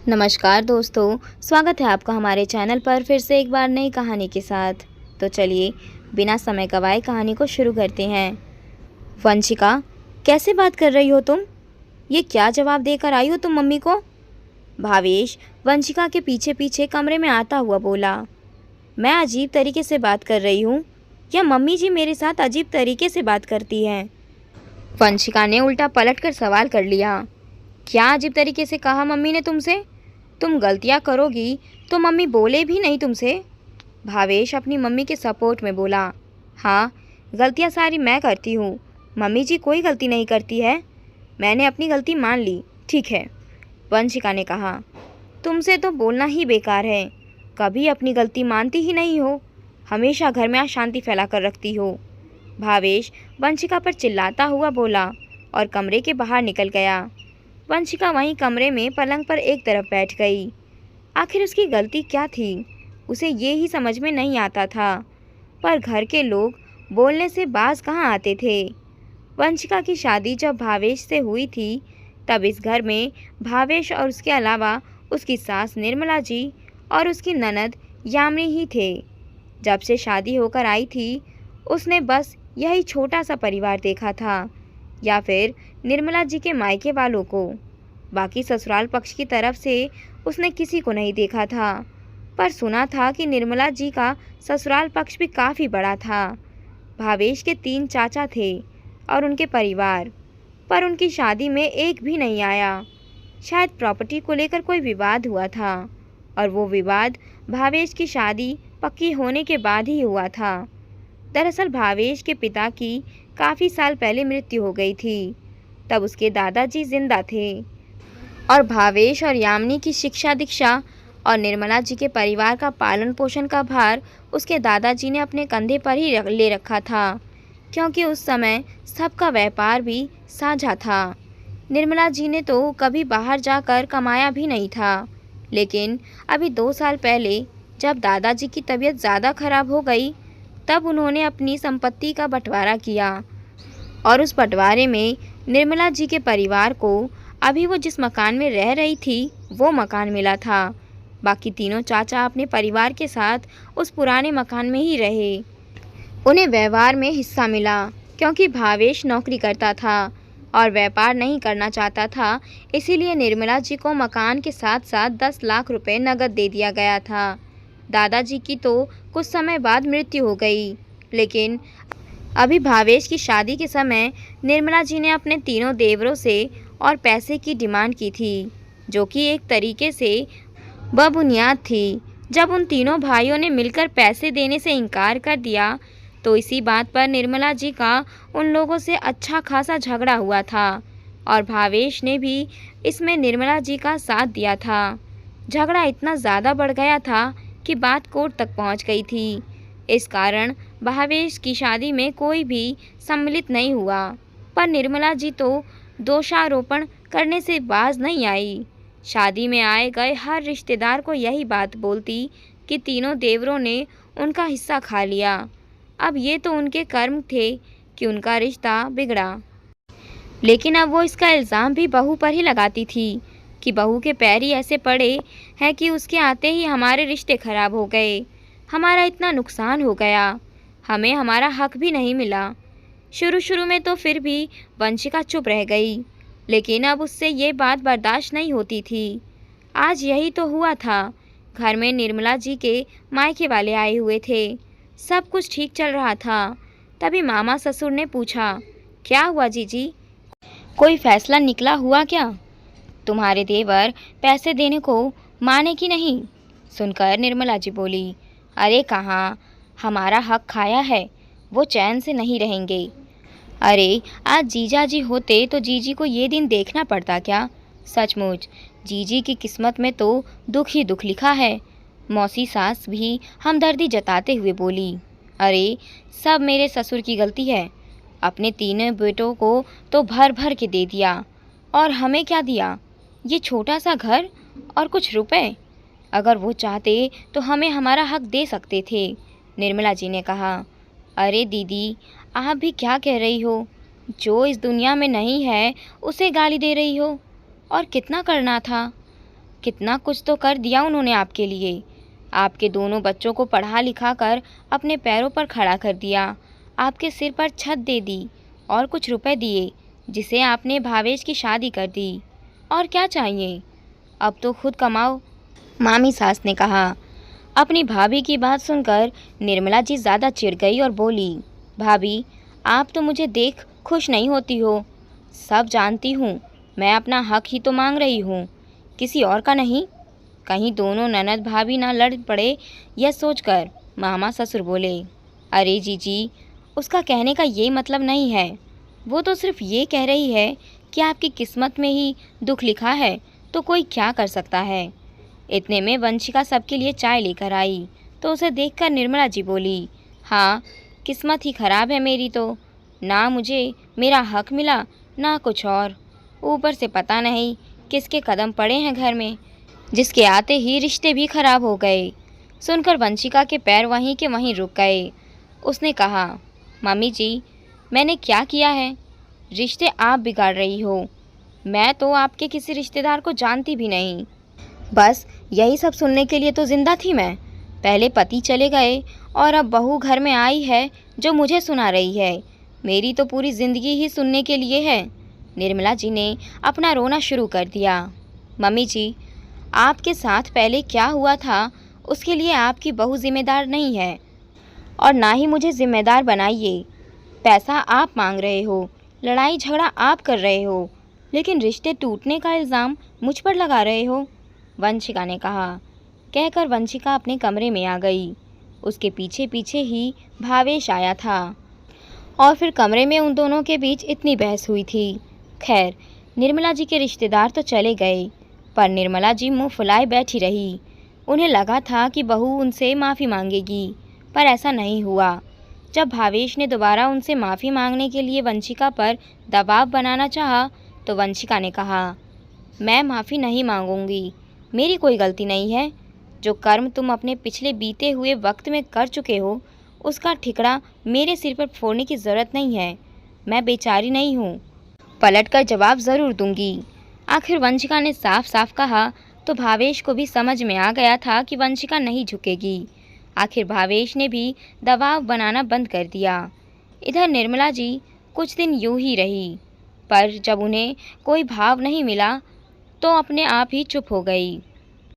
नमस्कार दोस्तों, स्वागत है आपका हमारे चैनल पर फिर से एक बार नई कहानी के साथ। तो चलिए बिना समय गवाए कहानी को शुरू करते हैं। वंशिका, कैसे बात कर रही हो तुम? ये क्या जवाब देकर आई हो तुम मम्मी को? भावेश वंशिका के पीछे पीछे कमरे में आता हुआ बोला। मैं अजीब तरीके से बात कर रही हूँ या मम्मी जी मेरे साथ अजीब तरीके से बात करती हैं? वंशिका ने उल्टा पलट कर सवाल कर लिया। क्या अजीब तरीके से कहा मम्मी ने तुमसे? तुम गलतियाँ करोगी तो मम्मी बोले भी नहीं तुमसे? भावेश अपनी मम्मी के सपोर्ट में बोला। हाँ, गलतियाँ सारी मैं करती हूँ, मम्मी जी कोई गलती नहीं करती है। मैंने अपनी गलती मान ली, ठीक है, वंशिका ने कहा। तुमसे तो बोलना ही बेकार है, कभी अपनी गलती मानती ही नहीं हो, हमेशा घर में अशांति फैला कर रखती हो। भावेश वंशिका पर चिल्लाता हुआ बोला और कमरे के बाहर निकल गया। वंशिका वहीं कमरे में पलंग पर एक तरफ बैठ गई। आखिर उसकी गलती क्या थी, उसे ये ही समझ में नहीं आता था। पर घर के लोग बोलने से बाज कहाँ आते थे। वंशिका की शादी जब भावेश से हुई थी तब इस घर में भावेश और उसके अलावा उसकी सास निर्मला जी और उसकी ननद यामिनी ही थे। जब से शादी होकर आई थी उसने बस यही छोटा सा परिवार देखा था, या फिर निर्मला जी के मायके वालों को। बाकी ससुराल पक्ष की तरफ से उसने किसी को नहीं देखा था। पर सुना था कि निर्मला जी का ससुराल पक्ष भी काफ़ी बड़ा था। भावेश के 3 चाचा थे और उनके परिवार, पर उनकी शादी में एक भी नहीं आया। शायद प्रॉपर्टी को लेकर कोई विवाद हुआ था और वो विवाद भावेश की शादी पक्की होने के बाद ही हुआ था। दरअसल भावेश के पिता की काफ़ी साल पहले मृत्यु हो गई थी। तब उसके दादाजी जिंदा थे और भावेश और यामिनी की शिक्षा दीक्षा और निर्मला जी के परिवार का पालन पोषण का भार उसके दादाजी ने अपने कंधे पर ही ले रखा था, क्योंकि उस समय सबका व्यापार भी साझा था। निर्मला जी ने तो कभी बाहर जाकर कमाया भी नहीं था, लेकिन अभी 2 साल पहले जब दादाजी की तबीयत ज़्यादा खराब हो गई तब उन्होंने अपनी संपत्ति का बंटवारा किया और उस बंटवारे में निर्मला जी के परिवार को अभी वो जिस मकान में रह रही थी वो मकान मिला था। बाकी तीनों चाचा अपने परिवार के साथ उस पुराने मकान में ही रहे। उन्हें व्यवहार में हिस्सा मिला क्योंकि भावेश नौकरी करता था और व्यापार नहीं करना चाहता था, इसीलिए निर्मला जी को मकान के साथ साथ 10 लाख रुपए नकद दे दिया गया था। दादाजी की तो कुछ समय बाद मृत्यु हो गई, लेकिन अभी भावेश की शादी के समय निर्मला जी ने अपने तीनों देवरों से और पैसे की डिमांड की थी, जो कि एक तरीके से बबुनियाद थी। जब उन तीनों भाइयों ने मिलकर पैसे देने से इनकार कर दिया तो इसी बात पर निर्मला जी का उन लोगों से अच्छा खासा झगड़ा हुआ था और भावेश ने भी इसमें निर्मला जी का साथ दिया था। झगड़ा इतना ज़्यादा बढ़ गया था कि बात कोर्ट तक पहुंच गई थी। इस कारण भावेश की शादी में कोई भी सम्मिलित नहीं हुआ, पर निर्मला जी तो दोषारोपण करने से बाज नहीं आई। शादी में आए गए हर रिश्तेदार को यही बात बोलती कि तीनों देवरों ने उनका हिस्सा खा लिया। अब ये तो उनके कर्म थे कि उनका रिश्ता बिगड़ा, लेकिन अब वो इसका इल्ज़ाम भी बहू पर ही लगाती थी कि बहू के पैर ही ऐसे पड़े हैं कि उसके आते ही हमारे रिश्ते खराब हो गए, हमारा इतना नुकसान हो गया, हमें हमारा हक भी नहीं मिला। शुरू में तो फिर भी वंशिका चुप रह गई, लेकिन अब उससे ये बात बर्दाश्त नहीं होती थी। आज यही तो हुआ था। घर में निर्मला जी के मायके वाले आए हुए थे, सब कुछ ठीक चल रहा था। तभी मामा ससुर ने पूछा, क्या हुआ जीजी, कोई फैसला निकला हुआ क्या? तुम्हारे देवर पैसे देने को माने कि नहीं? सुनकर निर्मला जी बोली, अरे कहाँ, हमारा हक खाया है, वो चैन से नहीं रहेंगे। अरे आज जीजा जी होते तो जीजी को ये दिन देखना पड़ता क्या? सचमुच जीजी की किस्मत में तो दुख ही दुख लिखा है। मौसी सास भी हमदर्दी जताते हुए बोली, अरे सब मेरे ससुर की गलती है, अपने तीनों बेटों को तो भर भर के दे दिया और हमें क्या दिया, ये छोटा सा घर और कुछ रुपए। अगर वो चाहते तो हमें हमारा हक दे सकते थे। निर्मला जी ने कहा, अरे दीदी आप भी क्या कह रही हो, जो इस दुनिया में नहीं है उसे गाली दे रही हो, और कितना करना था। कितना कुछ तो कर दिया उन्होंने आपके लिए। आपके दोनों बच्चों को पढ़ा लिखा कर अपने पैरों पर खड़ा कर दिया, आपके सिर पर छत दे दी और कुछ रुपए दिए जिसे आपने भावेश की शादी कर दी। और क्या चाहिए? अब तो खुद कमाओ, मामी सास ने कहा। अपनी भाभी की बात सुनकर निर्मला जी ज़्यादा चिढ़ गई और बोली, भाभी, आप तो मुझे देख खुश नहीं होती हो। सब जानती हूँ, मैं अपना हक ही तो मांग रही हूँ, किसी और का नहीं। कहीं दोनों ननद भाभी ना लड़ पड़े, यह सोचकर मामा ससुर बोले, अरे जीजी, उसका कहने का ये मतलब नहीं है। वो तो सिर्फ ये कह रही है कि आपकी किस्मत में ही दुख लिखा है, तो कोई क्या कर सकता है। इतने में वंशिका सबके लिए चाय लेकर आई, तो उसे देखकर निर्मला जी बोली, हाँ, किस्मत ही खराब है मेरी तो। ना मुझे मेरा हक मिला, ना कुछ और। ऊपर से पता नहीं किसके कदम पड़े हैं घर में, जिसके आते ही रिश्ते भी खराब हो गए। सुनकर वंशिका के पैर वहीं के वहीं रुक गए। उसने कहा, मम्मी जी, मैंने क्या किया है? रिश्ते आप बिगाड़ रही हो। मैं तो आपके किसी रिश्तेदार को जानती भी नहीं। बस यही सब सुनने के लिए तो जिंदा थी मैं। पहले पति चले गए और अब बहू घर में आई है जो मुझे सुना रही है। मेरी तो पूरी ज़िंदगी ही सुनने के लिए है। निर्मला जी ने अपना रोना शुरू कर दिया। मम्मी जी, आपके साथ पहले क्या हुआ था उसके लिए आपकी बहू जिम्मेदार नहीं है, और ना ही मुझे जिम्मेदार बनाइए। पैसा आप मांग रहे हो, लड़ाई झगड़ा आप कर रहे हो, लेकिन रिश्ते टूटने का इल्ज़ाम मुझ पर लगा रहे हो, वंशिका ने कहा। कहकर वंशिका अपने कमरे में आ गई। उसके पीछे पीछे ही भावेश आया था और फिर कमरे में उन दोनों के बीच इतनी बहस हुई थी। खैर, निर्मला जी के रिश्तेदार तो चले गए, पर निर्मला जी मुंह फुलाए बैठी रही। उन्हें लगा था कि बहू उनसे माफ़ी मांगेगी, पर ऐसा नहीं हुआ। जब भावेश ने दोबारा उनसे माफ़ी मांगने के लिए वंशिका पर दबाव बनाना चाहा, तो वंशिका ने कहा, मैं माफ़ी नहीं मांगूंगी, मेरी कोई गलती नहीं है। जो कर्म तुम अपने पिछले बीते हुए वक्त में कर चुके हो, उसका ठिकरा मेरे सिर पर फोड़ने की ज़रूरत नहीं है। मैं बेचारी नहीं हूँ, पलटकर जवाब ज़रूर दूंगी। आखिर वंशिका ने साफ साफ कहा, तो भावेश को भी समझ में आ गया था कि वंशिका नहीं झुकेगी। आखिर भावेश ने भी दबाव बनाना बंद कर दिया। इधर निर्मला जी कुछ दिन यूं ही रही, पर जब उन्हें कोई भाव नहीं मिला तो अपने आप ही चुप हो गई।